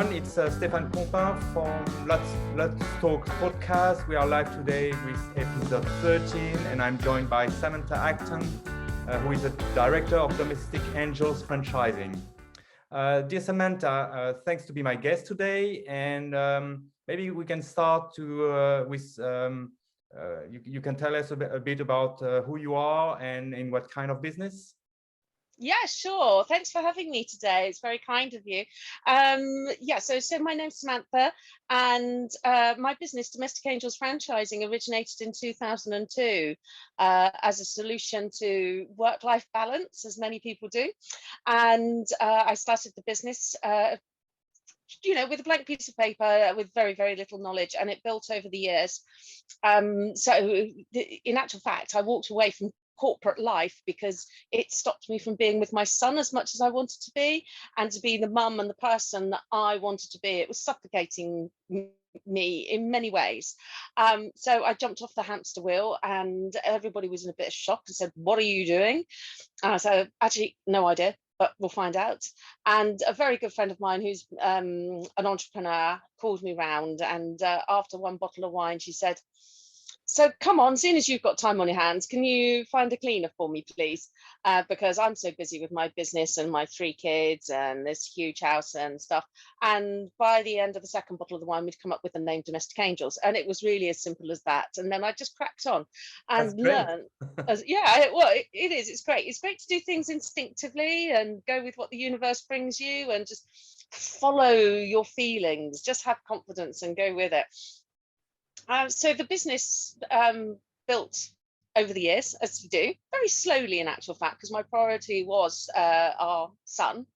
everyone, it's Stéphane Pompin from Let's Talk podcast. We are live today with episode 13, and I'm joined by Samantha Acton, who is the Director of Domestic Angels Franchising. Dear Samantha, thanks to be my guest today, and maybe we can start with you can tell us a bit about who you are and in what kind of business. Yeah, sure. Thanks for having me today. It's very kind of you. So my name's Samantha, and my business, Domestic Angels Franchising, originated in 2002 as a solution to work-life balance, as many people do. And I started the business with a blank piece of paper with very, very little knowledge, and it built over the years. In actual fact, I walked away from corporate life because it stopped me from being with my son as much as I wanted to be, and to be the mum and the person that I wanted to be. It was suffocating me in many ways. So I jumped off the hamster wheel, and everybody was in a bit of shock and said, "What are you doing?" So actually, no idea, but we'll find out. And a very good friend of mine who's an entrepreneur called me round, and after one bottle of wine, she said, "So come on, seeing as you've got time on your hands, can you find a cleaner for me, please? Because I'm so busy with my business and my 3 kids and this huge house and stuff." And by the end of the second bottle of the wine, we'd come up with the name Domestic Angels. And it was really as simple as that. And then I just cracked on and learned. It is. It's great. It's great to do things instinctively and go with what the universe brings you and just follow your feelings. Just have confidence and go with it. So the business built over the years, as you do, very slowly in actual fact, because my priority was our son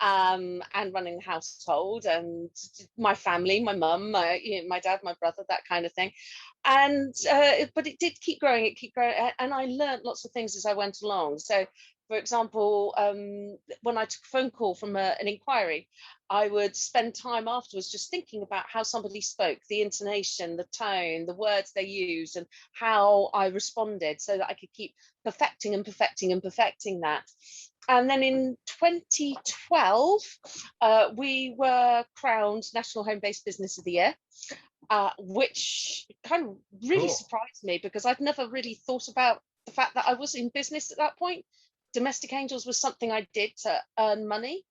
and running the household and my family, my mum, my dad, my brother, that kind of thing. And but it did keep growing, and I learned lots of things as I went along. So, for example, when I took a phone call from an inquiry, I would spend time afterwards just thinking about how somebody spoke, the intonation, the tone, the words they used, and how I responded, so that I could keep perfecting that. And then in 2012, we were crowned National Home-Based Business of the Year, which kind of really surprised me, because I'd never really thought about the fact that I was in business at that point. Domestic Angels was something I did to earn money,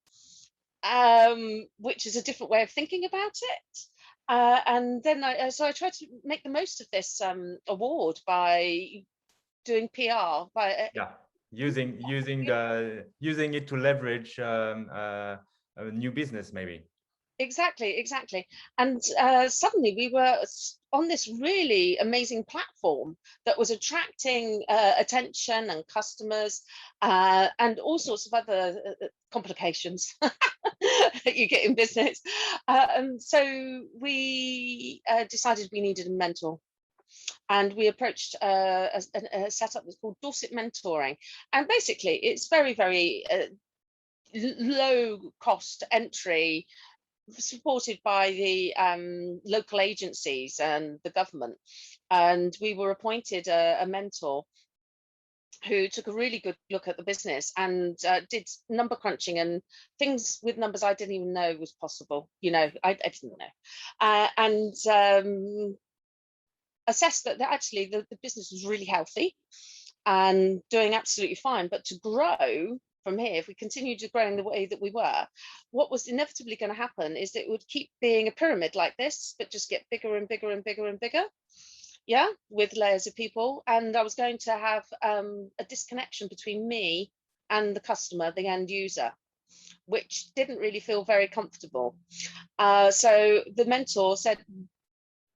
which is a different way of thinking about it. And then I tried to make the most of this award by doing PR, using it to leverage a new business, maybe. Exactly. And suddenly we were on this really amazing platform that was attracting attention and customers and all sorts of other complications that you get in business. And so we decided we needed a mentor. And we approached a setup that's called 𝙙𝙤𝙨 Mentoring. And basically, it's very, very low cost entry, supported by the local agencies and the government. And we were appointed a mentor who took a really good look at the business and did number crunching and things with numbers I didn't even know was possible. I didn't know. And assessed that actually the business was really healthy and doing absolutely fine. But to grow from here, if we continued to grow in the way that we were, what was inevitably going to happen is that it would keep being a pyramid like this, but just get bigger and bigger and bigger and bigger, with layers of people. And I was going to have a disconnection between me and the customer, the end user, which didn't really feel very comfortable. So the mentor said,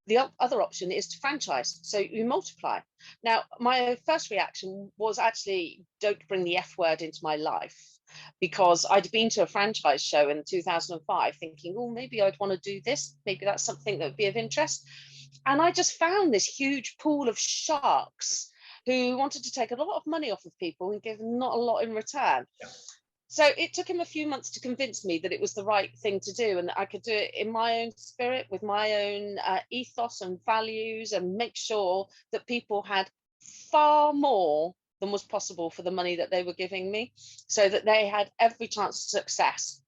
the other option is to franchise, so you multiply. Now, my first reaction was actually, don't bring the F word into my life, because I'd been to a franchise show in 2005 thinking, oh, maybe I'd want to do this. Maybe that's something that would be of interest. And I just found this huge pool of sharks who wanted to take a lot of money off of people and give them not a lot in return. Yeah. So it took him a few months to convince me that it was the right thing to do and that I could do it in my own spirit, with my own ethos and values, and make sure that people had far more than was possible for the money that they were giving me, so that they had every chance of success.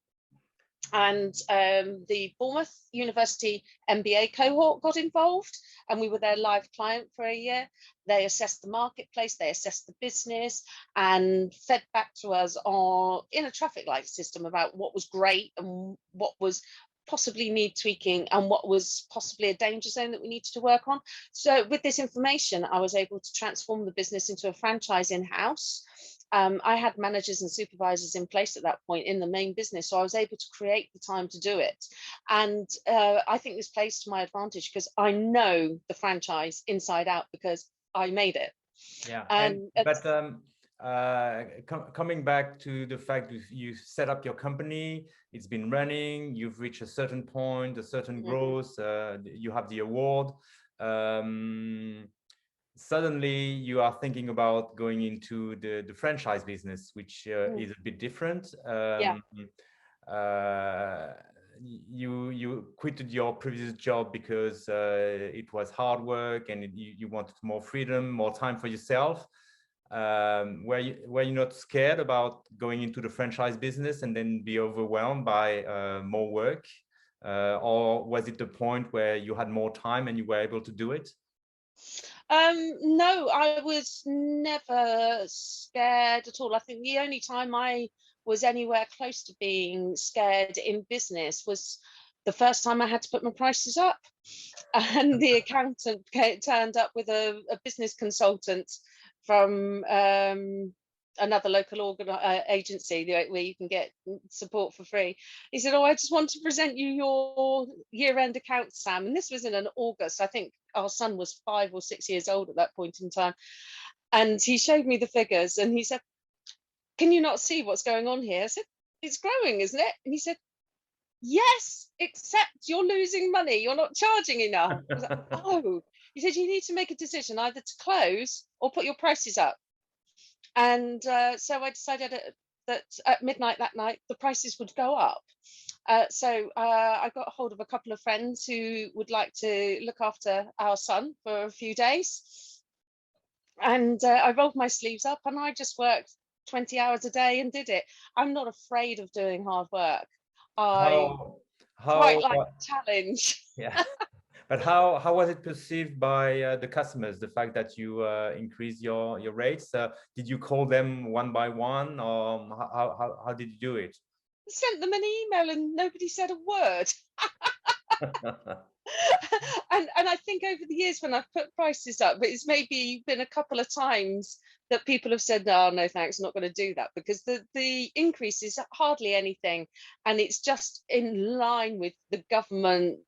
and the Bournemouth University MBA cohort got involved, and we were their live client for a year. They assessed the marketplace, they assessed the business, and fed back to us in a traffic light system about what was great and what was possibly need tweaking and what was possibly a danger zone that we needed to work on. So with this information, I was able to transform the business into a franchise in-house. I had managers and supervisors in place at that point in the main business, so I was able to create the time to do it. And I think this plays to my advantage because I know the franchise inside out because I made it. Yeah, coming back to the fact that you set up your company, it's been running, you've reached a certain point, a certain growth, you have the award. Suddenly you are thinking about going into the franchise business, which is a bit different. You quitted your previous job because it was hard work and you wanted more freedom, more time for yourself. Were you not scared about going into the franchise business and then be overwhelmed by more work? Or was it the point where you had more time and you were able to do it? No, I was never scared at all. I think the only time I was anywhere close to being scared in business was the first time I had to put my prices up, and the accountant turned up with a business consultant from another local agency where you can get support for free. He said, "Oh, I just want to present you your year-end accounts, Sam." And this was in August. I think our son was 5 or 6 years old at that point in time. And he showed me the figures and he said, "Can you not see what's going on here?" I said, "It's growing, isn't it?" And he said, "Yes, except you're losing money. You're not charging enough." I was like, "Oh." He said, "You need to make a decision either to close or put your prices up." And so I decided that at midnight that night, the prices would go up. So I got hold of a couple of friends who would like to look after our son for a few days. And I rolled my sleeves up and I just worked 20 hours a day and did it. I'm not afraid of doing hard work. I quite like a challenge. Yeah. But how was it perceived by the customers, the fact that you increased your rates? Did you call them one by one, or how did you do it? I sent them an email and nobody said a word. And I think over the years when I've put prices up, it's maybe been a couple of times that people have said, "Oh, no, thanks, not going to do that," because the increase is hardly anything, and it's just in line with the government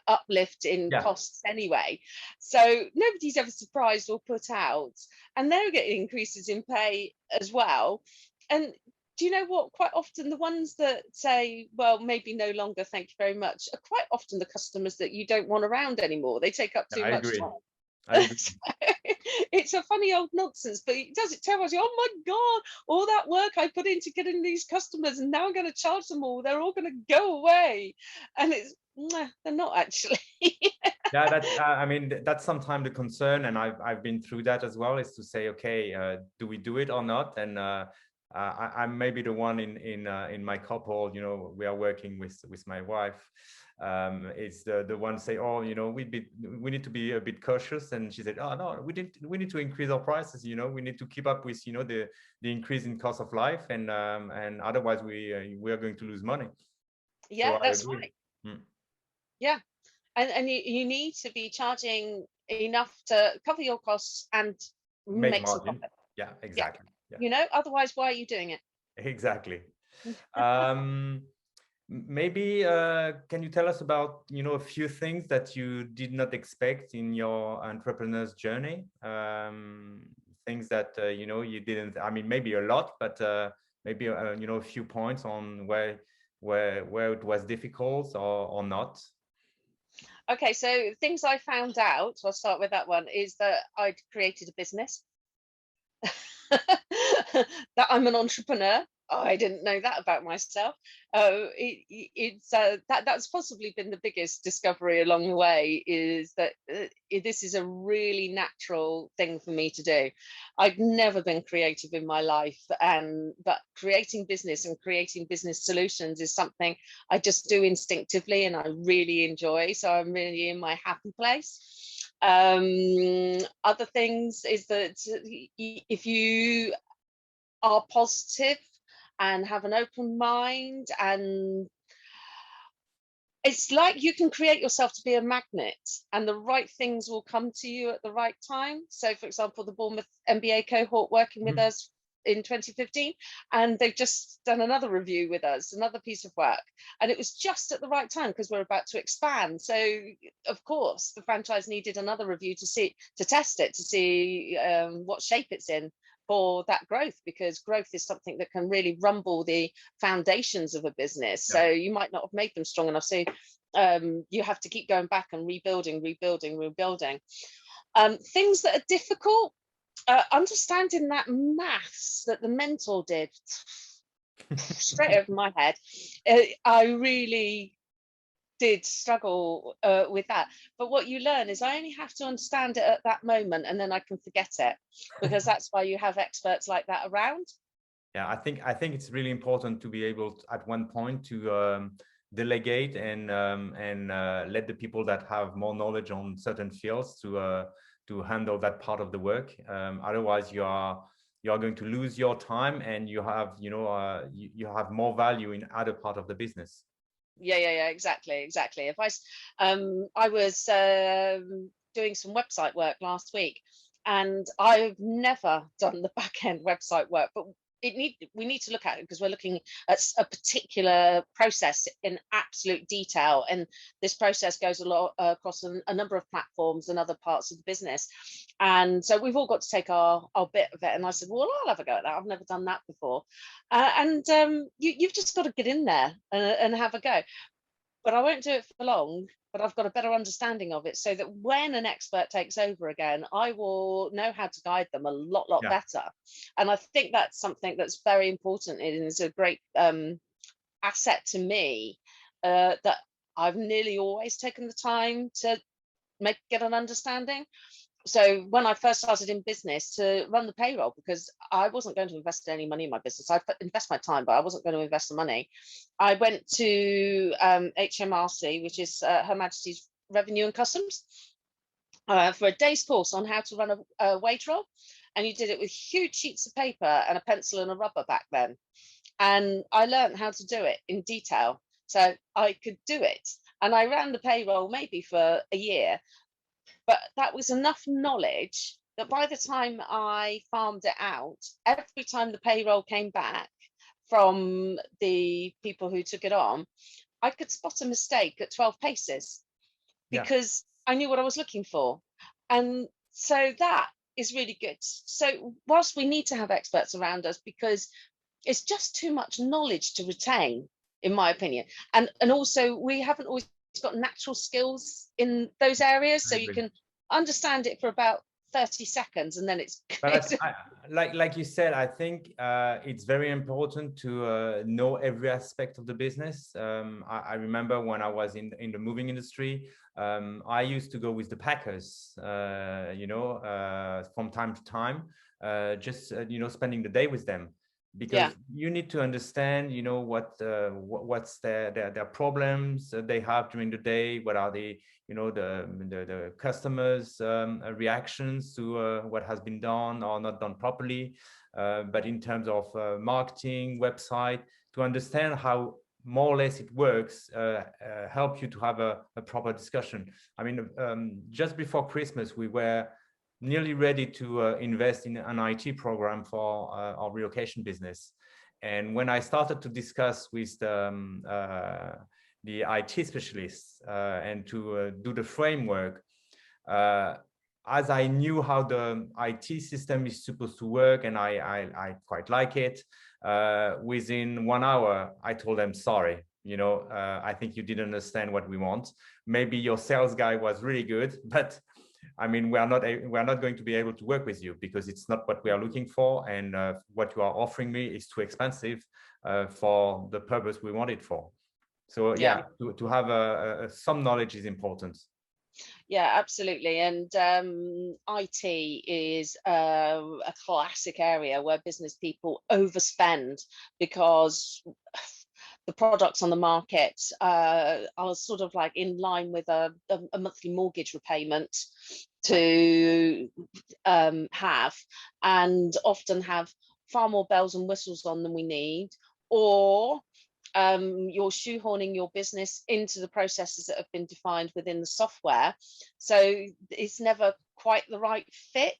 uplift in costs anyway. So nobody's ever surprised or put out, and they're getting increases in pay as well. And do you know what? Quite often the ones that say, "Well, maybe no longer, thank you very much," are quite often the customers that you don't want around anymore. They take up too much time. I agree. It's a funny old nonsense, but it tells you, "Oh my God, all that work I put into getting these customers, and now I'm going to charge them all. They're all going to go away." And they're not actually. Yeah, I mean, that's sometimes the concern, and I've been through that as well, is to say, okay, do we do it or not? And I'm maybe the one in my couple, you know, we are working with my wife. It's the one say, "Oh, you know, we need to be a bit cautious," and she said, "Oh no, we need to increase our prices. You know, we need to keep up with, you know, the increase in cost of life, and otherwise we are going to lose money." Yeah, so that's right. Yeah, and you need to be charging enough to cover your costs and make some profit. Yeah, exactly. Yeah. You know, otherwise, why are you doing it? Exactly. Maybe can you tell us about, you know, a few things that you did not expect in your entrepreneur's journey? Things that you know, you didn't. I mean, maybe a lot, but maybe you know, a few points on where it was difficult or not. Okay, so things I found out, I'll start with that one, is that I'd created a business, that I'm an entrepreneur, I didn't know that about myself. That's possibly been the biggest discovery along the way, is that this is a really natural thing for me to do. I've never been creative in my life, and but creating business and creating business solutions is something I just do instinctively and I really enjoy. So I'm really in my happy place. Other things is that if you are positive and have an open mind, and it's like you can create yourself to be a magnet and the right things will come to you at the right time. So for example, the Bournemouth MBA cohort working with us in 2015, and they've just done another review with us, another piece of work, and it was just at the right time because we're about to expand. So of course the franchise needed another review to test it, to see what shape it's in for that growth, because growth is something that can really rumble the foundations of a business. So you might not have made them strong enough, so you have to keep going back and rebuilding. Things that are difficult, understanding that maths that the mentor did straight over my head. I really did struggle with that, but what you learn is I only have to understand it at that moment and then I can forget it, because that's why you have experts like that around. Yeah, I think it's really important to be able to, at one point, to delegate and let the people that have more knowledge on certain fields to handle that part of the work. Otherwise, you are going to lose your time, and you have you have more value in other part of the business. Yeah, exactly. If I was doing some website work last week, and I've never done the back end website work, but we need to look at it because we're looking at a particular process in absolute detail, and this process goes a lot across a number of platforms and other parts of the business, and so we've all got to take our bit of it. And I said, well, I'll have a go at that, I've never done that before. You've just got to get in there and have a go. But I won't do it for long, but I've got a better understanding of it, so that when an expert takes over again, I will know how to guide them a lot better. And I think that's something that's very important, and is a great asset to me, that I've nearly always taken the time to get an understanding. So when I first started in business, to run the payroll, because I wasn't going to invest any money in my business, I'd invest my time, but I wasn't going to invest the money. I went to HMRC, which is Her Majesty's Revenue and Customs, for a day's course on how to run a wage roll. And you did it with huge sheets of paper and a pencil and a rubber back then. And I learned how to do it in detail, so I could do it. And I ran the payroll maybe for a year, but that was enough knowledge that by the time I farmed it out, every time the payroll came back from the people who took it on, I could spot a mistake at 12 paces, because I knew what I was looking for. And so that is really good. So whilst we need to have experts around us, because it's just too much knowledge to retain, in my opinion, and also we haven't always got natural skills in those areas, so you can understand it for about 30 seconds and then it's but like you said, I think it's very important to know every aspect of the business. I remember when I was in the moving industry, I used to go with the packers, from time to time, just spending the day with them, because you need to understand, what's their problems they have during the day, what are the customers' reactions to what has been done or not done properly, but in terms of marketing, website, to understand how more or less it works, help you to have a proper discussion. I mean, just before Christmas, we were nearly ready to invest in an IT program for our relocation business. And when I started to discuss with the IT specialists and to do the framework, as I knew how the IT system is supposed to work, and I quite like it, within 1 hour, I told them, sorry, I think you didn't understand what we want. Maybe your sales guy was really good, but I mean, we are not going to be able to work with you because it's not what we are looking for, and what you are offering me is too expensive for the purpose we want it for. So yeah, to have some knowledge is important. Yeah, absolutely. And IT is a classic area where business people overspend because the products on the market are sort of like in line with a monthly mortgage repayment to have, and often have far more bells and whistles on than we need, or you're shoehorning your business into the processes that have been defined within the software, so it's never quite the right fit.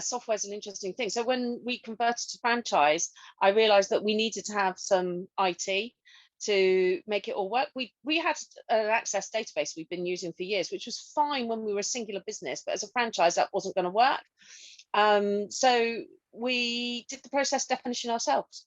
Software is an interesting thing. So when we converted to franchise, I realized that we needed to have some IT to make it all work. We had an Access database we've been using for years, which was fine when we were a singular business, but as a franchise that wasn't going to work. So we did the process definition ourselves.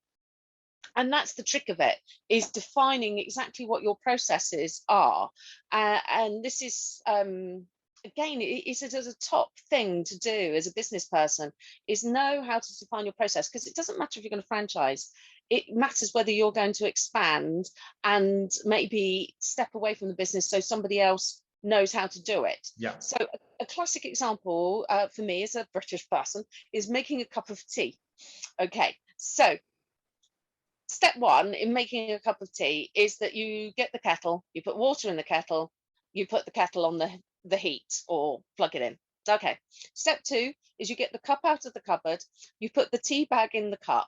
And that's the trick of it, is defining exactly what your processes are. And this is, again, it's a top thing to do as a business person, is know how to define your process, because it doesn't matter if you're going to franchise. It matters whether you're going to expand and maybe step away from the business so somebody else knows how to do it. So a classic example for me as a British person is making a cup of tea. Okay, so step one in making a cup of tea is that you get the kettle, you put water in the kettle, you put the kettle on the heat or plug it in. Okay. Step two is you get the cup out of the cupboard, you put the tea bag in the cup,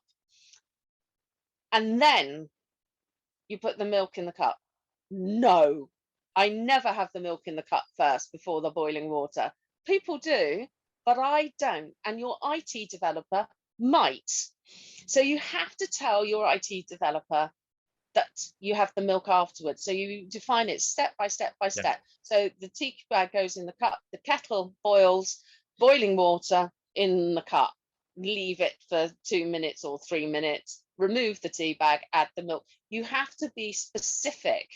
and then you put the milk in the cup. No, I never have the milk in the cup first before the boiling water. People do, but I don't. And your IT developer might. So you have to tell your IT developer that you have the milk afterwards. So you define it step by step by step. So the tea bag goes in the cup, the kettle boils, boiling water in the cup, leave it for 2 minutes or 3 minutes, remove the tea bag, add the milk. You have to be specific.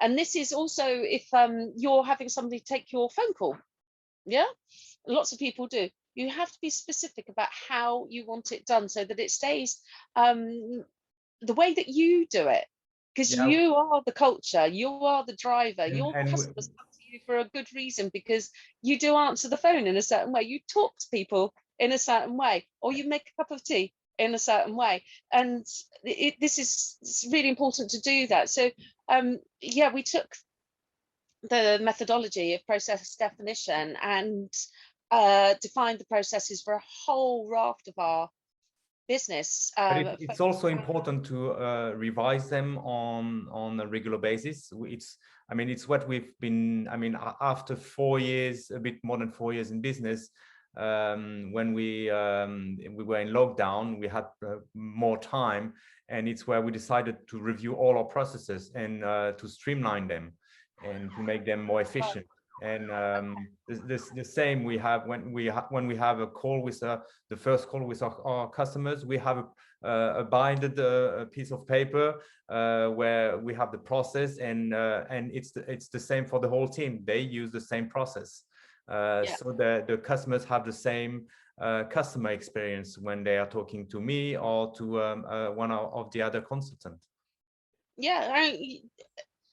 And this is also if you're having somebody take your phone call. Lots of people do. You have to be specific about how you want it done so that it stays the way that you do it, because you are the culture, you are the driver. Your customers come to you for a good reason, because you do answer the phone in a certain way, you talk to people in a certain way, or you make a cup of tea in a certain way. And it's really important to do that. So we took the methodology of process definition and defined the processes for a whole raft of our business. But it's also important to revise them on a regular basis. It's what we've been, after 4 years, a bit more than 4 years in business, when we were in lockdown, we had more time, and it's where we decided to review all our processes and to streamline them and to make them more efficient. And the same we have when we have a call with the first call with our customers. We have a binded piece of paper where we have the process, and it's the same for the whole team. They use the same process, so the customers have the same customer experience when they are talking to me or to one of the other consultants.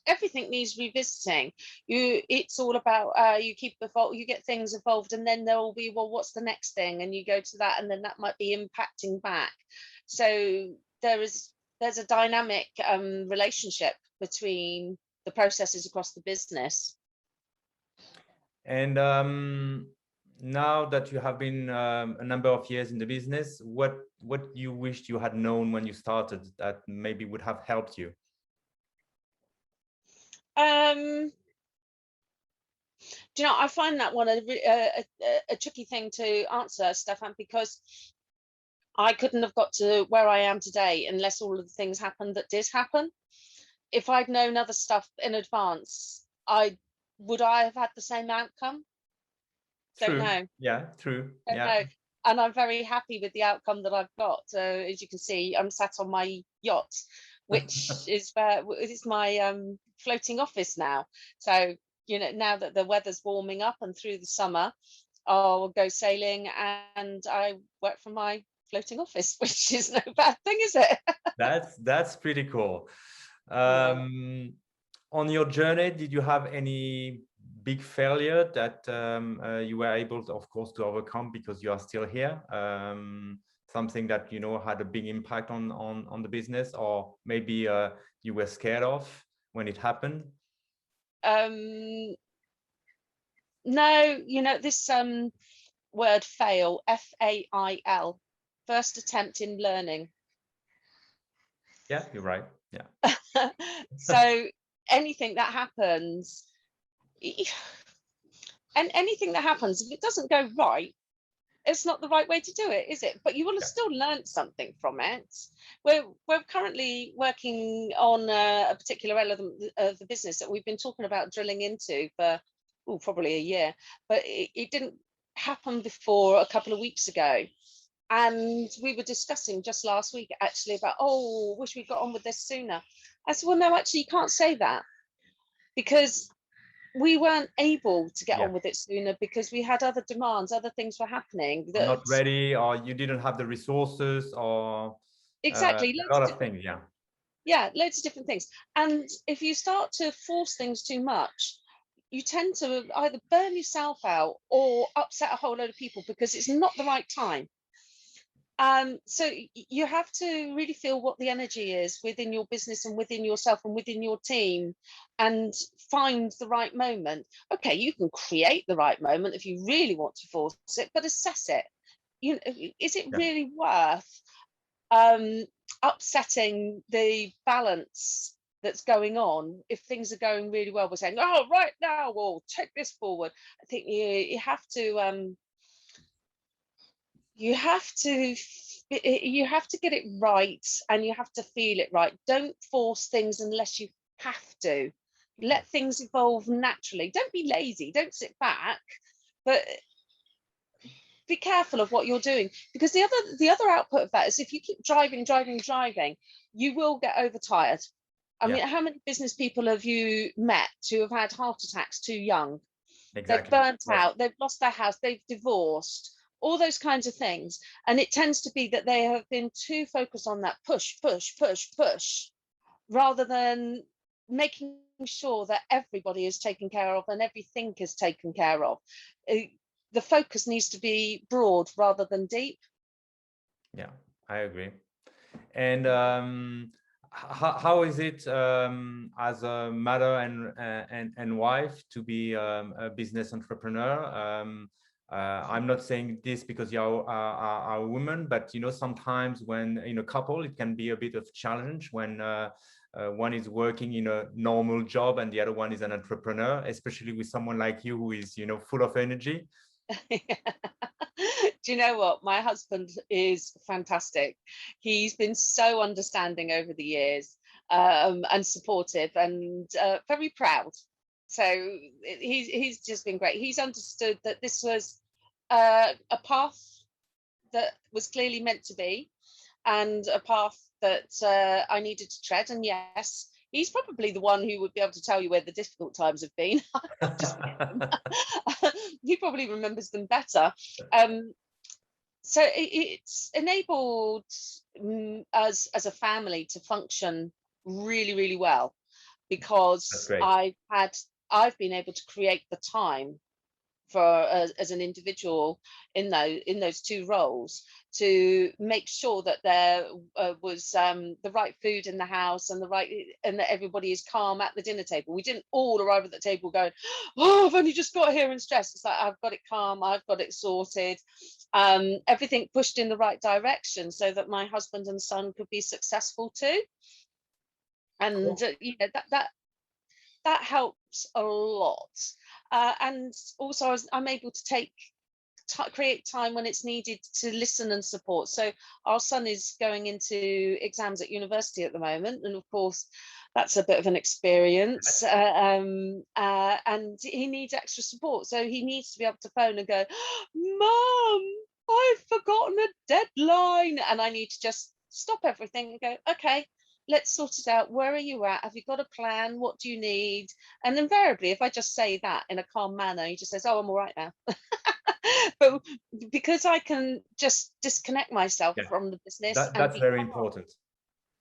Everything needs revisiting. It's all about you get things evolved, and then there will be, well, what's the next thing, and you go to that, and then that might be impacting back. So there's a dynamic relationship between the processes across the business. And now that you have been a number of years in the business, what you wished you had known when you started that maybe would have helped you? Do you know, I find that one a tricky thing to answer, Stefan, because I couldn't have got to where I am today unless all of the things happened that did happen. If I'd known other stuff in advance, would I have had the same outcome? Don't know. True. Don't know. And I'm very happy with the outcome that I've got. So as you can see, I'm sat on my yacht, which is my floating office now. So now that the weather's warming up and through the summer, I'll go sailing and I work from my floating office, which is no bad thing, is it? That's pretty cool. Yeah. On your journey, did you have any big failure that you were able to, of course, to overcome because you are still here? Something that had a big impact on the business, or maybe you were scared of when it happened? No, this word fail, FAIL, first attempt in learning. Yeah, you're right. Yeah. So anything that happens, and anything that happens, if it doesn't go right, it's not the right way to do it, is it? But you will have still learned something from it. We're currently working on a particular element of the business that we've been talking about drilling into for probably a year, but it didn't happen before a couple of weeks ago. And we were discussing just last week actually about, wish we'd got on with this sooner. I said, well, no, actually, you can't say that, because we weren't able to get on with it sooner because we had other demands, other things were happening. That, not ready, or you didn't have the resources, or exactly, a lot of things. Yeah, loads of different things. And if you start to force things too much, you tend to either burn yourself out or upset a whole load of people because it's not the right time. So you have to really feel what the energy is within your business and within yourself and within your team, and find the right moment. Okay, you can create the right moment if you really want to force it, but assess it. Is it really worth upsetting the balance that's going on? If things are going really well, we're saying, oh, right now we'll take this forward. I think you have to you have to get it right, and you have to feel it right. Don't force things unless you have to. Let things evolve naturally. Don't be lazy, don't sit back, but be careful of what you're doing, because the other output of that is if you keep driving, you will get overtired. I mean, how many business people have you met who have had heart attacks too young? Exactly. They've burnt out, they've lost their house, they've divorced, all those kinds of things. And it tends to be that they have been too focused on that push, rather than making sure that everybody is taken care of and everything is taken care of. The focus needs to be broad rather than deep. Yeah, I agree. And how is it as a mother and wife to be a business entrepreneur? I'm not saying this because you're a woman, but sometimes when in a couple, it can be a bit of challenge when one is working in a normal job and the other one is an entrepreneur, especially with someone like you who is full of energy. Do you know what? My husband is fantastic. He's been so understanding over the years, and supportive, and very proud. So he's just been great. He's understood that this was a path that was clearly meant to be, and a path that I needed to tread. And yes, he's probably the one who would be able to tell you where the difficult times have been. He probably remembers them better. So it's enabled us as a family to function really, really well, because I've been able to create the time for as an individual in those two roles to make sure that there was the right food in the house, and that everybody is calm at the dinner table. We didn't all arrive at the table going, oh, I've only just got here and stressed. It's like, I've got it calm, I've got it sorted. Everything pushed in the right direction so that my husband and son could be successful too. And that helps a lot. And also I'm able to create time when it's needed to listen and support. So our son is going into exams at university at the moment, and of course that's a bit of an experience, and he needs extra support. So he needs to be able to phone and go, Mum, I've forgotten a deadline, and I need to just stop everything and go, okay, let's sort it out. Where are you at? Have you got a plan? What do you need? And invariably, if I just say that in a calm manner, he just says, oh, I'm all right now. But because I can just disconnect myself Yeah, from the business and that's be very calm, important.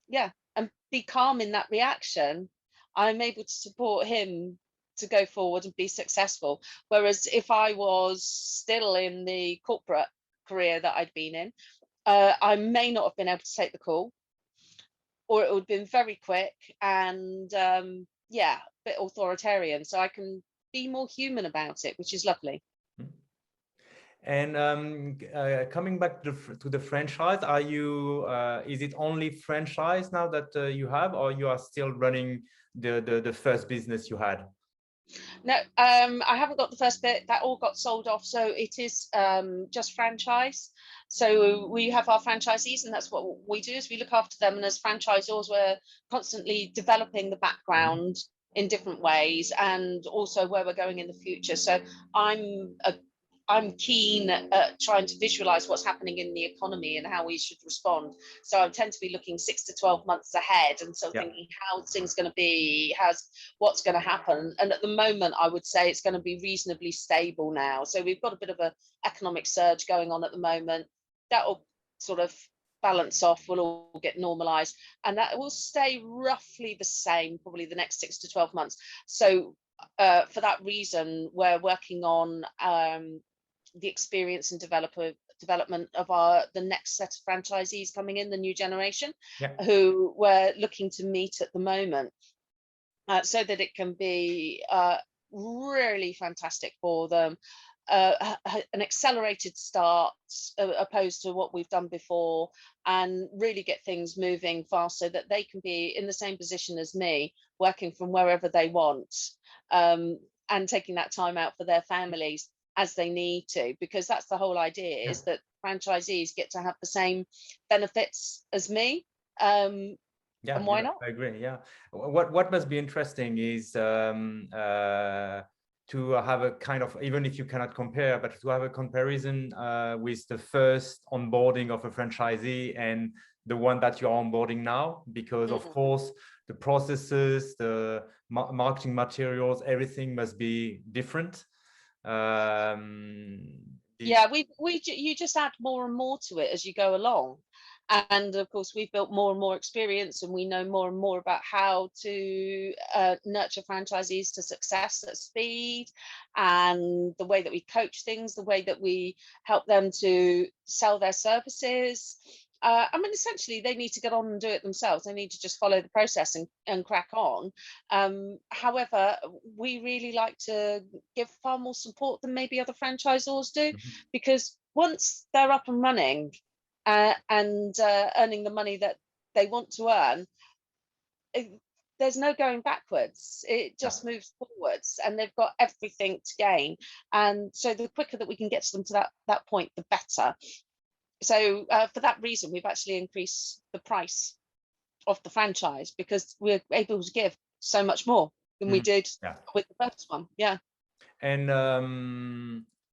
yeah, and be calm in that reaction, I'm able to support him to go forward and be successful. Whereas if I was still in the corporate career that I'd been in, I may not have been able to take the call, or it would have been very quick and yeah, a bit authoritarian. So I can be more human about it, which is lovely. And coming back to the franchise, are you? Is it only franchise now that you have, or you are still running the first business you had? No, I haven't got the first bit. That all got sold off, so it is just franchise. So we have our franchisees, and that's what we do, is we look after them. And as franchisors, we're constantly developing the background in different ways, and also where we're going in the future. So I'm keen at trying to visualize what's happening in the economy and how we should respond. So I tend to be looking 6 to 12 months ahead, and so thinking how things going to be, what's going to happen. And at the moment, I would say it's going to be reasonably stable now. So we've got a bit of an economic surge going on at the moment. That will sort of balance off, we'll all get normalized, and that will stay roughly the same probably the next 6 to 12 months. So for that reason, we're working on the experience and development of the next set of franchisees coming in, the new generation, who we're looking to meet at the moment, so that it can be really fantastic for them, an accelerated start opposed to what we've done before, and really get things moving fast so that they can be in the same position as me, working from wherever they want, and taking that time out for their families as they need to, because that's the whole idea, is that franchisees get to have the same benefits as me. And why not? I agree. Yeah. What must be interesting is to have a kind of, even if you cannot compare, but to have a comparison with the first onboarding of a franchisee and the one that you're onboarding now, because of course the processes, the marketing materials, everything must be different. Yeah, you just add more and more to it as you go along, and of course we've built more and more experience, and we know more and more about how to nurture franchisees to success at speed, and the way that we coach things, the way that we help them to sell their services. I mean, essentially, they need to get on and do it themselves. They need to just follow the process and crack on. However, we really like to give far more support than maybe other franchisors do, because once they're up and running and earning the money that they want to earn, there's no going backwards. It just moves forwards, and they've got everything to gain. And so the quicker that we can get to them to that point, the better. So for that reason, we've actually increased the price of the franchise, because we're able to give so much more than we did with the first one. Yeah. And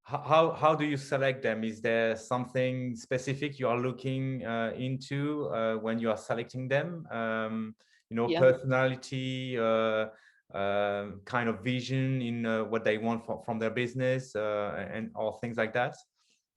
how do you select them? Is there something specific you are looking into when you are selecting them? Personality, kind of vision in what they want from their business, and all things like that?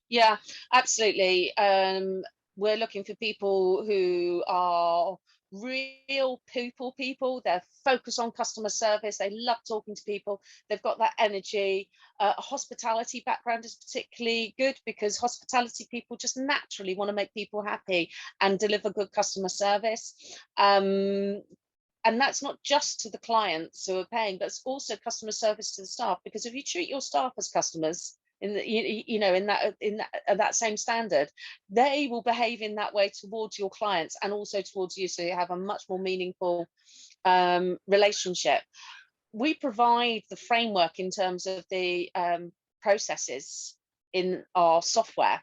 Yeah, absolutely. We're looking for people who are real people. They're focused on customer service. They love talking to people. They've got that energy. Hospitality background is particularly good, because hospitality people just naturally want to make people happy and deliver good customer service. And that's not just to the clients who are paying, but it's also customer service to the staff, because if you treat your staff as customers in that same standard, they will behave in that way towards your clients and also towards you, so you have a much more meaningful relationship. We provide the framework in terms of the processes in our software.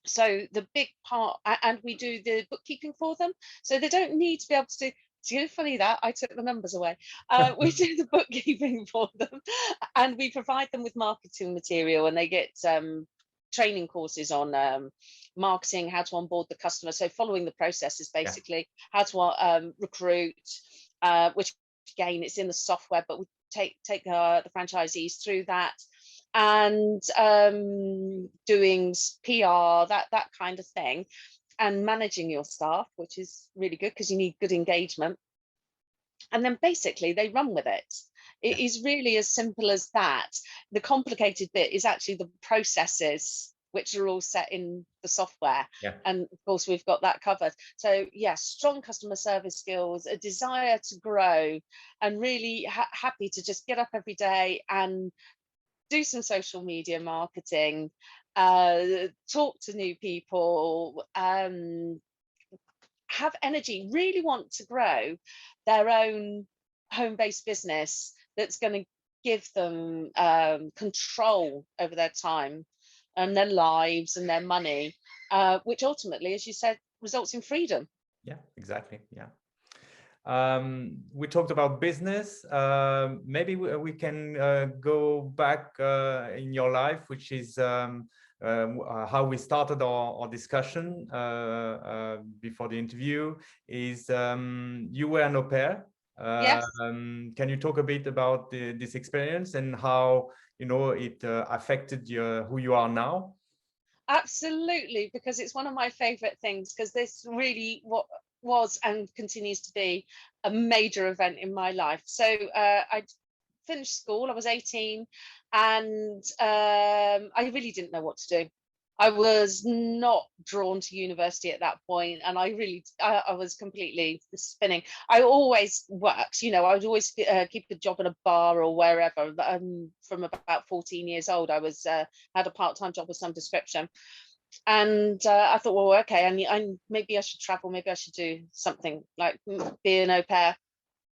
So the big part, and we do the bookkeeping for them, so they don't need to be able to do. It's funny that I took the numbers away. We do the bookkeeping for them, and we provide them with marketing material, and they get training courses on marketing, how to onboard the customer. So following the process is basically how to recruit, which again, it's in the software, but we take the franchisees through that, and doing PR, that kind of thing, and managing your staff, which is really good because you need good engagement. And then basically they run with it. It is really as simple as that. The complicated bit is actually the processes, which are all set in the software. And of course, we've got that covered. So yes, strong customer service skills, a desire to grow, and really happy to just get up every day and do some social media marketing, talk to new people, have energy, really want to grow their own home-based business that's going to give them control over their time and their lives and their money, which ultimately, as you said, results in freedom. Yeah, exactly. Yeah. We talked about business. Maybe we can go back in your life, which is how we started our discussion before the interview. Is you were an au pair. Yes. Can you talk a bit about this experience and how it affected who you are now? Absolutely, because it's one of my favorite things, because this really was and continues to be a major event in my life. So I finished school, I was 18, and I really didn't know what to do. I was not drawn to university at that point, and I was completely spinning. I always worked, I would always keep a job in a bar or wherever. From about 14 years old, I was had a part-time job of some description. And I thought, well, okay, maybe I should travel, maybe I should do something like be an au pair.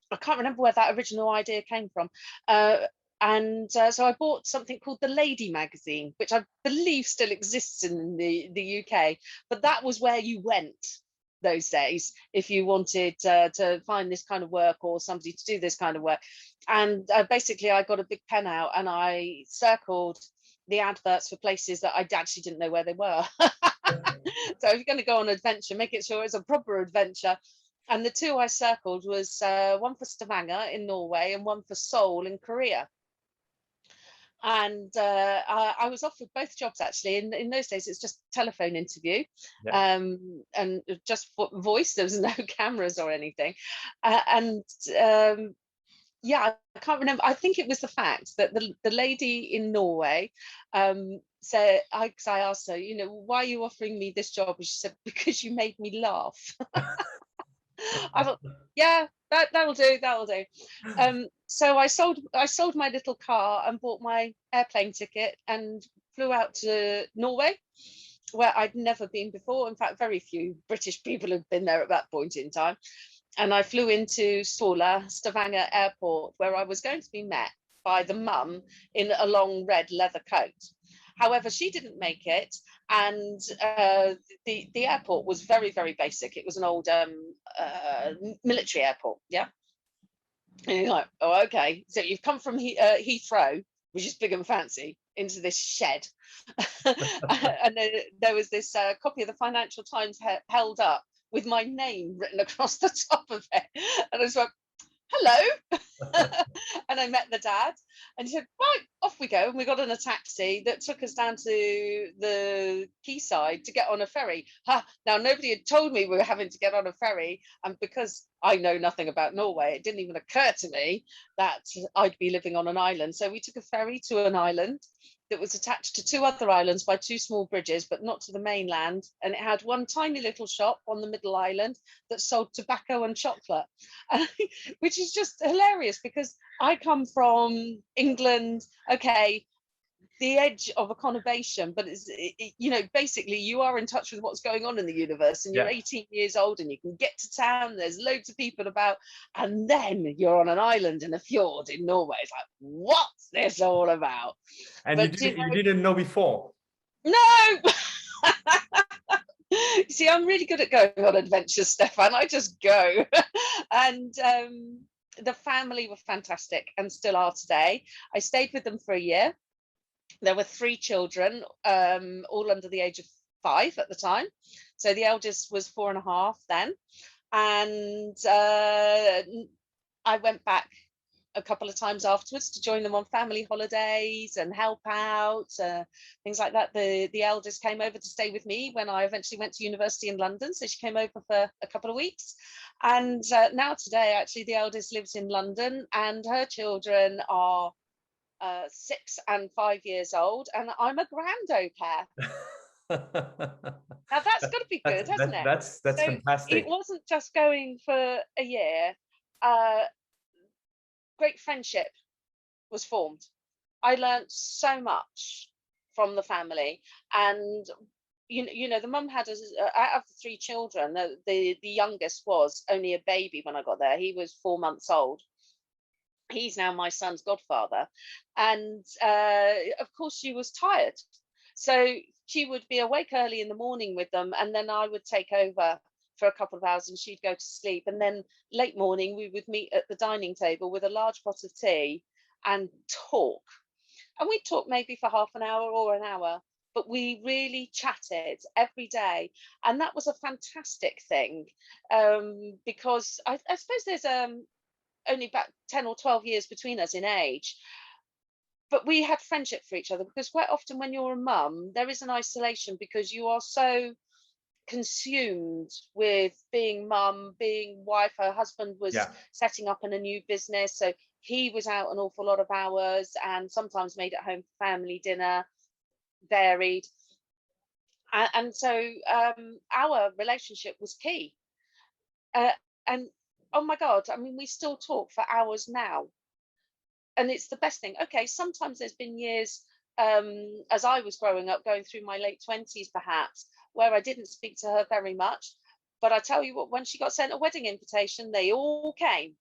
I can't remember where that original idea came from. So I bought something called the Lady magazine, which I believe still exists in the UK, but that was where you went those days if you wanted to find this kind of work or somebody to do this kind of work. And basically I got a big pen out and I circled the adverts for places that I actually didn't know where they were. So if you're going to go on an adventure, make it sure it's a proper adventure. And the two I circled was one for Stavanger in Norway and one for Seoul in Korea. And I was offered both jobs actually. In those days, it's just a telephone interview, and just voice. There was no cameras or anything. Yeah, I can't remember. I think it was the fact that the lady in Norway said, I asked her, why are you offering me this job? And she said, because you made me laugh. I thought, yeah, that'll do. So I sold my little car and bought my airplane ticket and flew out to Norway, where I'd never been before. In fact, very few British people had been there at that point in time. And I flew into Stavanger airport, where I was going to be met by the mum in a long red leather coat. However, she didn't make it, and the airport was very, very basic. It was an old military airport, yeah. And you're like, oh, okay. So you've come from Heathrow, which is big and fancy, into this shed. And then there was this copy of the Financial Times held up with my name written across the top of it. And I was like, hello. And I met the dad and he said, right, off we go. And we got in a taxi that took us down to the quayside to get on a ferry. Now, nobody had told me we were having to get on a ferry. And because I know nothing about Norway, it didn't even occur to me that I'd be living on an island. So we took a ferry to an island that was attached to two other islands by two small bridges, but not to the mainland. And it had one tiny little shop on the middle island that sold tobacco and chocolate, which is just hilarious because I come from England, okay, the edge of a conurbation, but it's, basically you are in touch with what's going on in the universe, and you're 18 years old and you can get to town, there's loads of people about, and then you're on an island in a fjord in Norway. It's like, what's this all about? And you didn't know before? No. See, I'm really good at going on adventures, Stefan. I just go. And the family were fantastic and still are today. I stayed with them for a year. There were 3 children, all under the age of 5 at the time. So the eldest was 4.5 then. And I went back a couple of times afterwards to join them on family holidays and help out, things like that. The eldest came over to stay with me when I eventually went to university in London. So she came over for a couple of weeks. And now today, actually, the eldest lives in London and her children are 6 and 5 years old. And I'm a grand au pair. Now that's got to be good, hasn't it? That's So fantastic. it wasn't just going for a year. Great friendship was formed. I learned so much from the family, and you know, the mum had out of the 3 children, the youngest was only a baby when I got there. He was 4 months old. He's now my son's godfather, and of course she was tired, so she would be awake early in the morning with them, and then I would take over for a couple of hours and she'd go to sleep, and then late morning we would meet at the dining table with a large pot of tea and talk, and we'd talk maybe for half an hour or an hour, but we really chatted every day, and that was a fantastic thing, because I suppose there's only about 10 or 12 years between us in age, but we had friendship for each other, because quite often when you're a mum there is an isolation because you are so consumed with being mum, being wife. Her husband was Yeah. setting up in a new business, so he was out an awful lot of hours and sometimes made it home for family dinner, varied, and so our relationship was key, uh, and oh my god, I mean, we still talk for hours now, and it's the best thing. Okay, sometimes there's been years, as I was growing up, going through my late 20s perhaps, where I didn't speak to her very much, but I tell you what, when she got sent a wedding invitation they all came.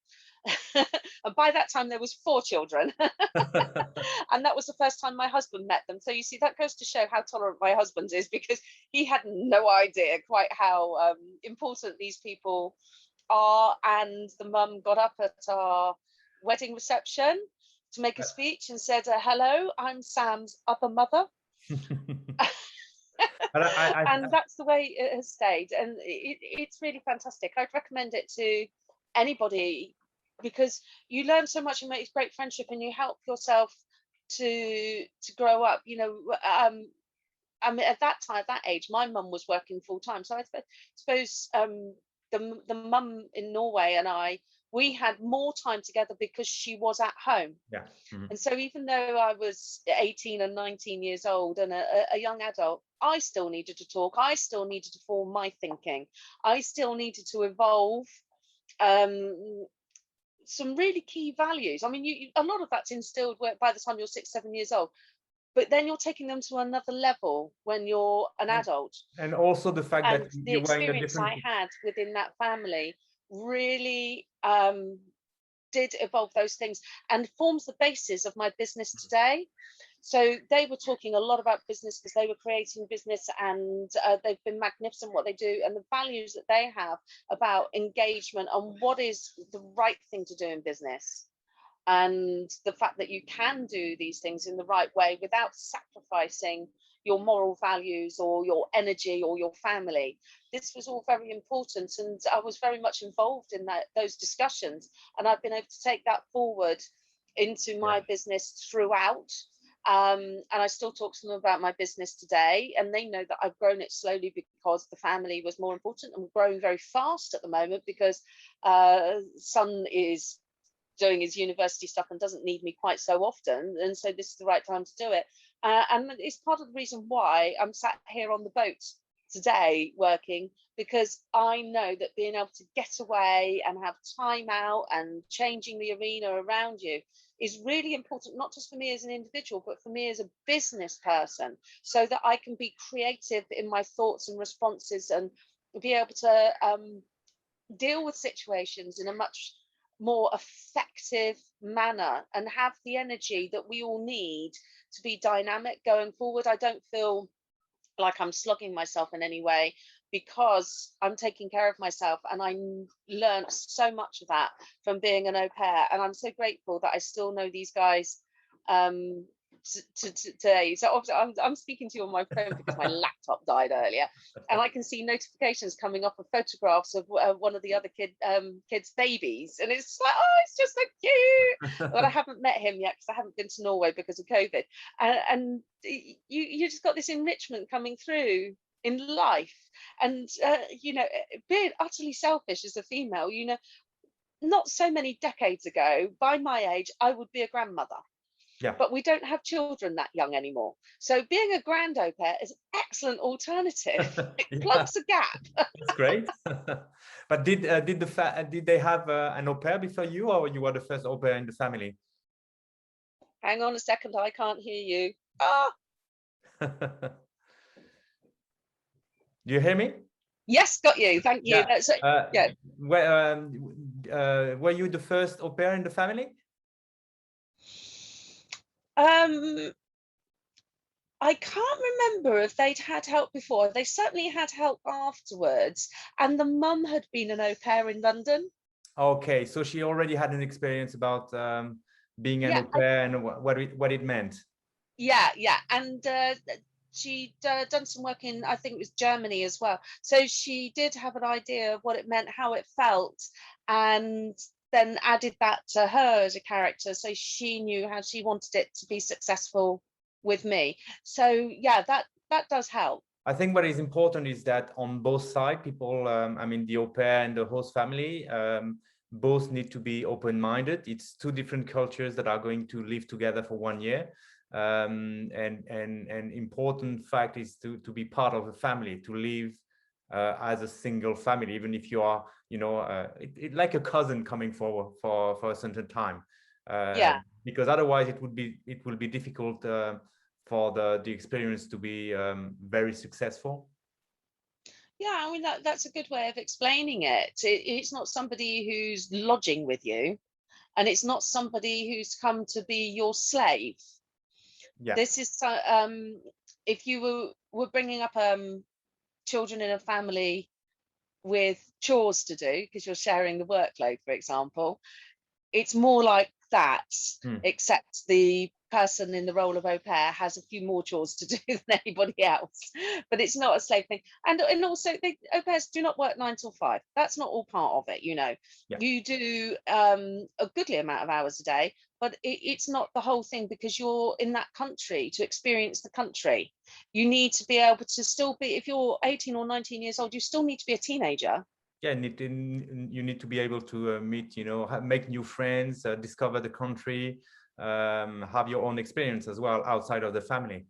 And by that time there was 4 children. And that was the first time my husband met them. So you see, that goes to show how tolerant my husband is, because he had no idea quite how important these people are. And the mum got up at our wedding reception to make a speech and said, hello, I'm Sam's other mother. But And that's the way it has stayed, and it's really fantastic. I'd recommend it to anybody, because you learn so much and make great friendship, and you help yourself to grow up, you know. I mean, at that time, at that age, my mum was working full time, so I suppose the mum in Norway and we had more time together because she was at home. Yeah. Mm-hmm. And so even though I was 18 and 19 years old and a young adult, I still needed to talk. I still needed to form my thinking. I still needed to evolve some really key values. I mean, a lot of that's instilled by the time you're 6, 7 years old, but then you're taking them to another level when you're an adult. And also the fact And that the you were in a experience different... I had within that family really did evolve those things and forms the basis of my business today. So they were talking a lot about business because they were creating business, and they've been magnificent what they do, and the values that they have about engagement and what is the right thing to do in business, and the fact that you can do these things in the right way without sacrificing your moral values or your energy or your family. This was all very important, and I was very much involved in those discussions, and I've been able to take that forward into my business throughout. And I still talk to them about my business today, and they know that I've grown it slowly because the family was more important, and we're growing very fast at the moment because son is doing his university stuff and doesn't need me quite so often, and so this is the right time to do it. And it's part of the reason why I'm sat here on the boat today working, because I know that being able to get away and have time out and changing the arena around you is really important, not just for me as an individual, but for me as a business person, so that I can be creative in my thoughts and responses and be able to deal with situations in a much more effective manner and have the energy that we all need to be dynamic going forward. I don't feel like I'm slugging myself in any way, because I'm taking care of myself, and I learned so much of that from being an au pair, and I'm so grateful that I still know these guys today. So obviously I'm speaking to you on my phone because my laptop died earlier, and I can see notifications coming up of photographs of one of the other kids' babies, and it's like, oh, it's just so cute. But I haven't met him yet because I haven't been to Norway because of COVID, and you just got this enrichment coming through in life, and being utterly selfish as a female, not so many decades ago, by my age, I would be a grandmother. Yeah. But we don't have children that young anymore. So being a grand au pair is an excellent alternative. It plugs a gap. That's great. But did they have an au pair before you, or you were the first au pair in the family? Hang on a second, I can't hear you. Ah. Do you hear me? Yes, got you. Thank you. Yeah. Yeah. Were you the first au pair in the family? I can't remember if they'd had help before. They certainly had help afterwards, and the mum had been an au pair in London. Okay, so she already had an experience about being an au pair and what it meant. Yeah, and she'd done some work in, I think it was Germany as well. So she did have an idea of what it meant, how it felt, and then added that to her as a character, so she knew how she wanted it to be successful with me. So yeah, that does help. I think what is important is that on both sides, people, I mean, the au pair and the host family, both need to be open-minded. It's two different cultures that are going to live together for 1 year. And important fact is to be part of a family, to live as a single family, even if you are, like a cousin coming for a certain time. Because otherwise it will be difficult for the experience to be very successful. Yeah, I mean, that's a good way of explaining it. It's not somebody who's lodging with you, and it's not somebody who's come to be your slave. Yeah. This is if you were bringing up children in a family with chores to do because you're sharing the workload, for example, it's more like that, except the person in the role of au pair has a few more chores to do than anybody else, but it's not a slave thing. And also, au pairs do not work 9 till 5. That's not all part of it. You do a goodly amount of hours a day, but it's not the whole thing, because you're in that country to experience the country. You need to be able to still be, if you're 18 or 19 years old, you still need to be a teenager. Yeah, you need to be able to meet, make new friends, discover the country, have your own experience as well outside of the family.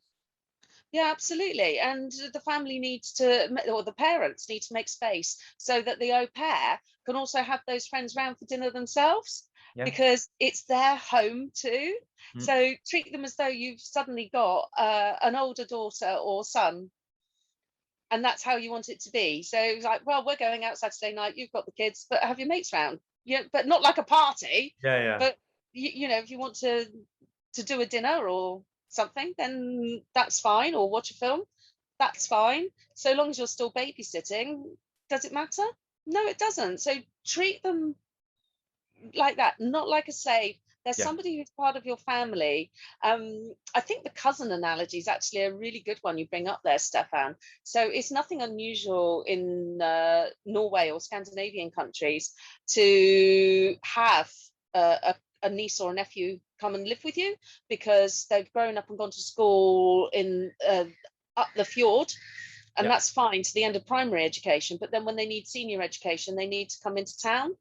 Yeah, absolutely. And the family needs to, or the parents need to make space so that the au pair can also have those friends round for dinner themselves, because it's their home too. So treat them as though you've suddenly got an older daughter or son, and that's how you want it to be. So it's like, well, we're going out Saturday night, you've got the kids, but have your mates round. But not like a party. But if you want to do a dinner or something, then that's fine, or watch a film, that's fine, so long as you're still babysitting. Does it matter? No, it doesn't. So treat them like that, not like a slave. There's somebody who's part of your family. I think the cousin analogy is actually a really good one you bring up there, Stefan. So it's nothing unusual in Norway or Scandinavian countries to have a niece or a nephew come and live with you, because they've grown up and gone to school in up the fjord, and that's fine to the end of primary education. But then when they need senior education, they need to come into town.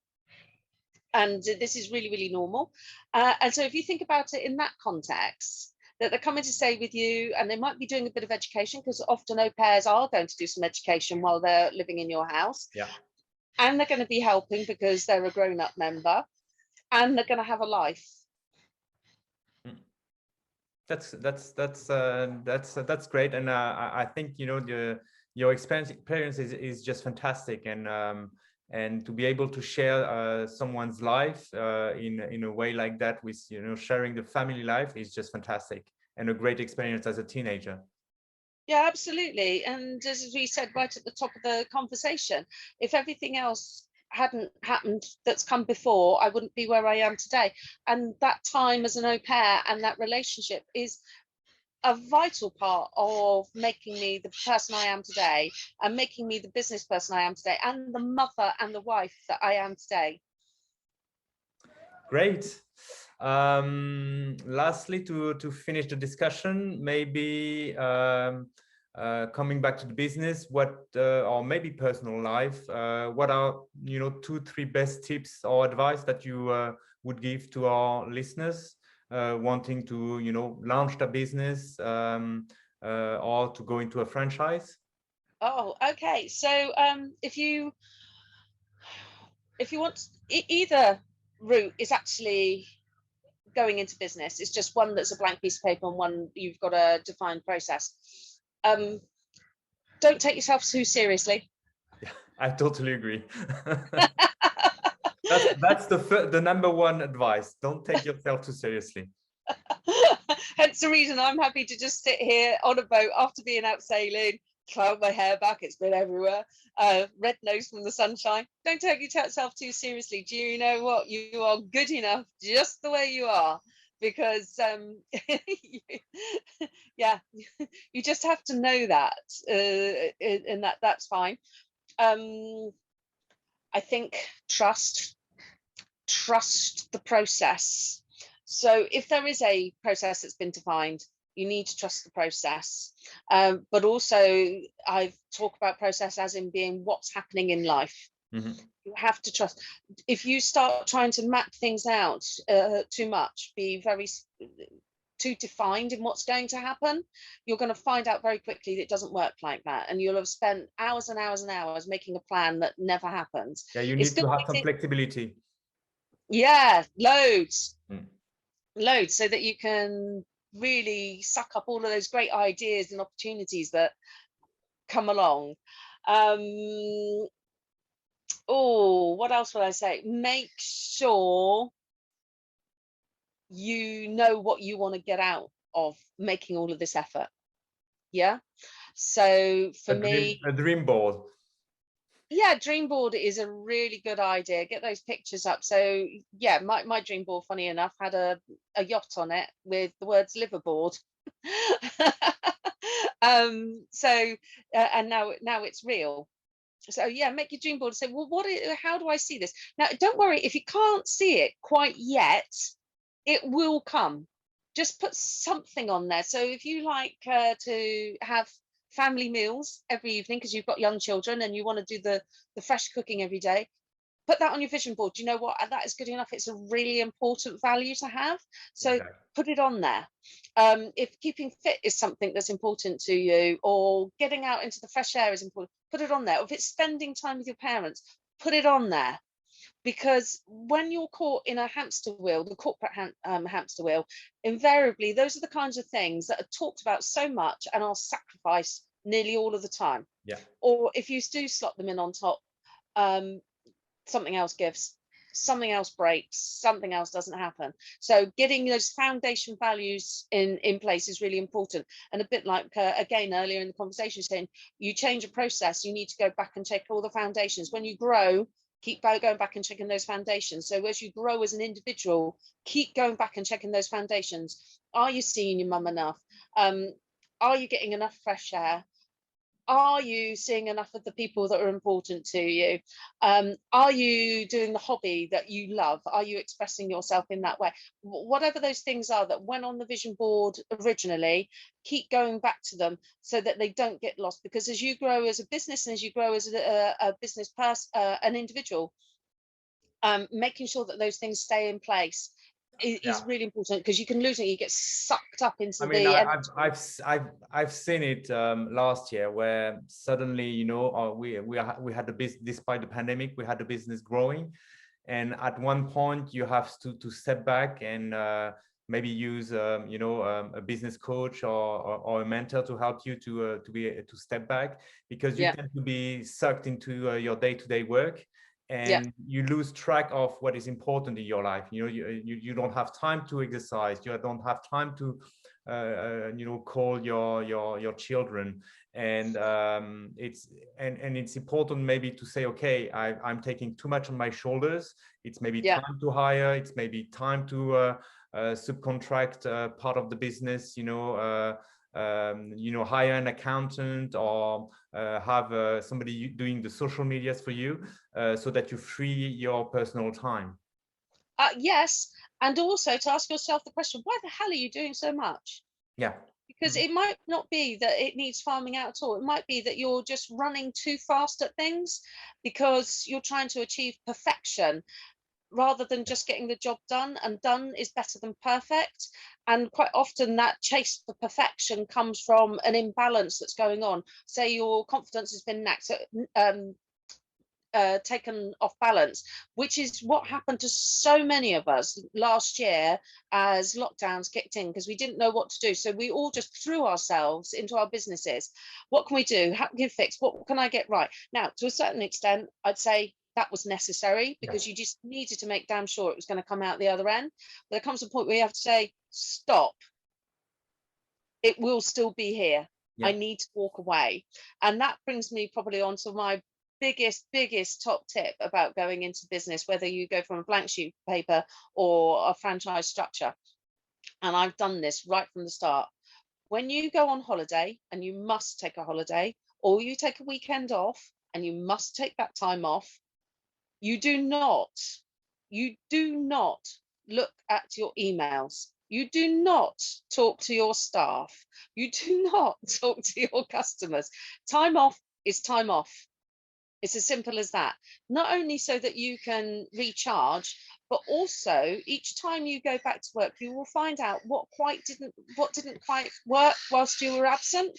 And this is really, really normal. And so if you think about it in that context, that they're coming to stay with you, and they might be doing a bit of education, because often au pairs are going to do some education while they're living in your house. And they're going to be helping because they're a grown-up member, and they're going to have a life. That's great. And I think your experience is just fantastic, and to be able to share someone's life in a way like that, with sharing the family life, is just fantastic, and a great experience as a teenager. Yeah, absolutely. And as we said right at the top of the conversation, if everything else hadn't happened that's come before, I wouldn't be where I am today. And that time as an au pair and that relationship is a vital part of making me the person I am today, and making me the business person I am today, and the mother and the wife that I am today. Great. Lastly, to finish the discussion, maybe coming back to the business, what or maybe personal life, what are 2-3 best tips or advice that you would give to our listeners wanting to launch their business or to go into a franchise? Oh, okay. So if you want, either route is actually going into business. It's just one that's a blank piece of paper and one you've got a defined process. Don't take yourself too seriously. Yeah, I totally agree. That's the number one advice. Don't take yourself too seriously. Hence the reason I'm happy to just sit here on a boat after being out sailing, cloud my hair back, it's been everywhere, red nose from the sunshine. Don't take yourself too seriously. Do you know what? You are good enough just the way you are, because yeah, you just have to know that, and that's fine. I think trust the process. So if there is a process that's been defined, you need to trust the process. But also, I talk about process as in being what's happening in life. Mm-hmm. You have to trust. If you start trying to map things out too much, be very too defined in what's going to happen, you're going to find out very quickly that it doesn't work like that, and you'll have spent hours and hours and hours making a plan that never happens. Yeah, you need to have some flexibility. Yeah, loads. Loads, so that you can really suck up all of those great ideas and opportunities that come along. Oh, what else would I say? Make sure you know what you want to get out of making all of this effort. Yeah. So for me, a dream board. Yeah, dream board is a really good idea. Get those pictures up. So yeah, my dream board, funny enough, had a yacht on it with the words liverboard. And now it's real. So yeah, make your dream board and say, well, how do I see this? Now, don't worry if you can't see it quite yet, it will come. Just put something on there. So if you like to have family meals every evening because you've got young children and you want to do the fresh cooking every day, put that on your vision board. You know what? That is good enough. It's a really important value to have. So okay, put it on there. If keeping fit is something that's important to you, or getting out into the fresh air is important, put it on there. Or if it's spending time with your parents, put it on there. Because when you're caught in a hamster wheel, the corporate hamster wheel, invariably, those are the kinds of things that are talked about so much and are sacrificed nearly all of the time. Yeah. Or if you do slot them in on top, something else gives, something else breaks, something else doesn't happen. So getting those foundation values in place is really important. And a bit like, again, earlier in the conversation, saying you change a process, you need to go back and check all the foundations. When you grow, keep going back and checking those foundations. So as you grow as an individual, keep going back and checking those foundations. Are you seeing your mum enough? Are you getting enough fresh air? Are you seeing enough of the people that are important to you? Are you doing the hobby that you love? Are you expressing yourself in that way? Whatever those things are that went on the vision board originally, keep going back to them so that they don't get lost. Because as you grow as a business and as you grow as a business person, an individual, making sure that those things stay in place is really important, because you can lose it. You get sucked up into I've seen it last year, where suddenly we had the business, despite the pandemic, we had the business growing, and at one point you have to step back and maybe use a business coach or a mentor to help you to step back, because you tend to be sucked into your day-to-day work. And you lose track of what is important in your life. You don't have time to exercise. You don't have time to, call your children. And it's important maybe to say, okay, I'm taking too much on my shoulders. It's maybe time to hire. It's maybe time to subcontract part of the business. hire an accountant or have somebody doing the social medias for you, so that you free your personal time? Yes, and also to ask yourself the question, why the hell are you doing so much? Yeah. Because it might not be that it needs farming out at all. It might be that you're just running too fast at things because you're trying to achieve perfection rather than just getting the job done, and done is better than perfect. And quite often that chase for perfection comes from an imbalance that's going on. Say your confidence has been taken off balance, which is what happened to so many of us last year as lockdowns kicked in, because we didn't know what to do. So we all just threw ourselves into our businesses. What can we do? How can we fix? What can I get right? Now, to a certain extent, I'd say that was necessary, because you just needed to make damn sure it was going to come out the other end. But there comes a point where you have to say, stop. It will still be here. I need to walk away. And that brings me probably on to my biggest top tip about going into business, whether you go from a blank sheet of paper or a franchise structure. And I've done this right from the start. When you go on holiday, and you must take a holiday, or you take a weekend off and you must take that time off, you do not look at your emails. You do not talk to your staff. You do not talk to your customers. Time off is time off. It's as simple as that. Not only so that you can recharge, but also each time you go back to work, you will find out what didn't quite work whilst you were absent,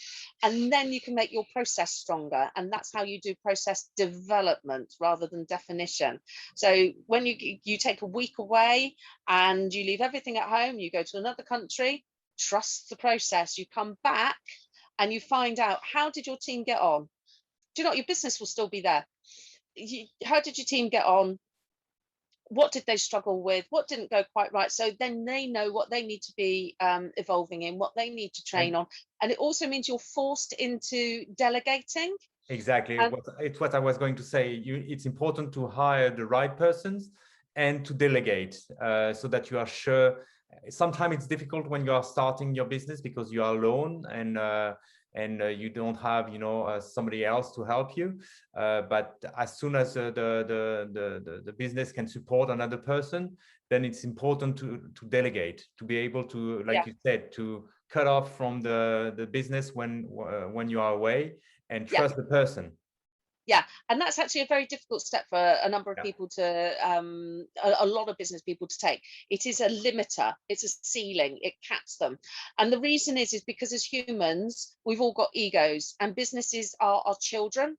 and then you can make your process stronger. And that's how you do process development rather than definition. So when you take a week away and you leave everything at home, you go to another country, trust the process. You come back and you find out, how did your team get on? Do you know what? Your business will still be there. How did your team get on? What did they struggle with? What didn't go quite right? So then they know what they need to be evolving in, what they need to train on. And it also means you're forced into delegating. Exactly. It's what I was going to say. It's important to hire the right persons and to delegate, so that you are sure. Sometimes it's difficult when you are starting your business because you are alone, and you don't have somebody else to help you, but as soon as the business can support another person, then it's important to delegate, to be able to, like you said, to cut off from the business when you are away, and trust the person. Yeah, and that's actually a very difficult step for a number of people to, a lot of business people to take. It is a limiter, it's a ceiling, it caps them. And the reason is because as humans, we've all got egos, and businesses are our children.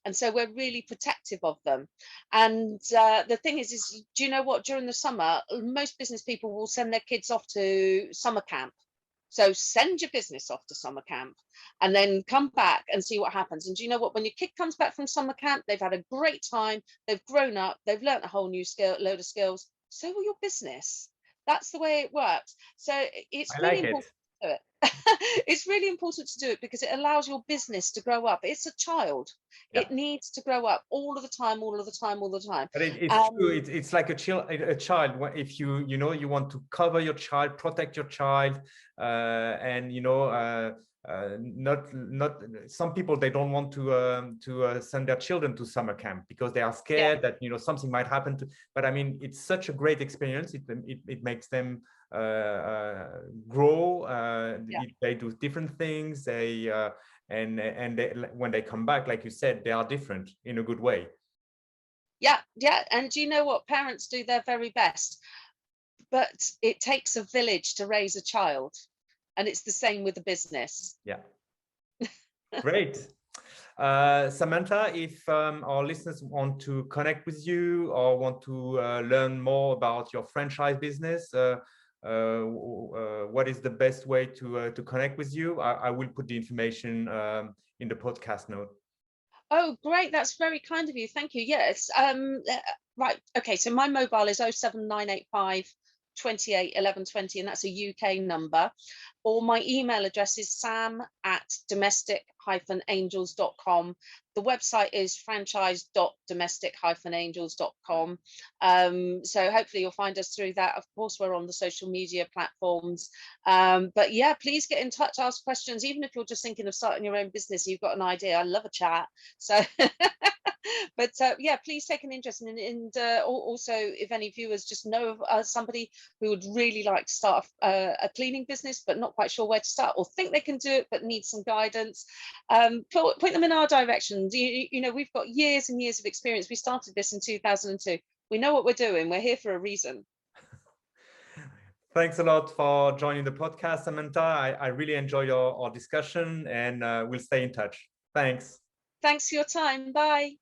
And so we're really protective of them. And the thing is, do you know what? During the summer, most business people will send their kids off to summer camp. So send your business off to summer camp and then come back and see what happens. And do you know what? When your kid comes back from summer camp, they've had a great time, they've grown up, they've learned a whole new load of skills. So will your business. That's the way it works. So it's really important to do it. It's really important to do it because it allows your business to grow up. It's a child. It needs to grow up all of the time, all of the time, all the time. But it's true. It's like a child. If you want to cover your child, protect your child, and not some people, they don't want to send their children to summer camp because they are scared that something might happen to. But I mean, it's such a great experience. It makes them grow. They do different things. And when they come back, like you said, they are different in a good way. Yeah. And do you know what? Parents do their very best, but it takes a village to raise a child. And it's the same with the business. Yeah. Great. Samantha, if our listeners want to connect with you or want to learn more about your franchise business, what is the best way to connect with you? I will put the information in the podcast note. Oh, great. That's very kind of you. Thank you. Yes. Right. Okay. So my mobile is 07985 28 11 20, and that's a UK number. or my email address is sam@domestic-angels.com. The website is franchise.domestic-angels.com. So hopefully you'll find us through that. Of course, we're on the social media platforms. But yeah, please get in touch, ask questions, even if you're just thinking of starting your own business, you've got an idea. I love a chat. So but yeah, please take an interest in, and also if any viewers just know of somebody who would really like to start a cleaning business but not quite sure where to start, or think they can do it but need some guidance, point them in our direction. You know, we've got years and years of experience. We started this in 2002. We know what we're doing. We're here for a reason. Thanks a lot for joining the podcast, Samantha. I really enjoyed our discussion, and we'll stay in touch. Thanks. Thanks for your time. Bye.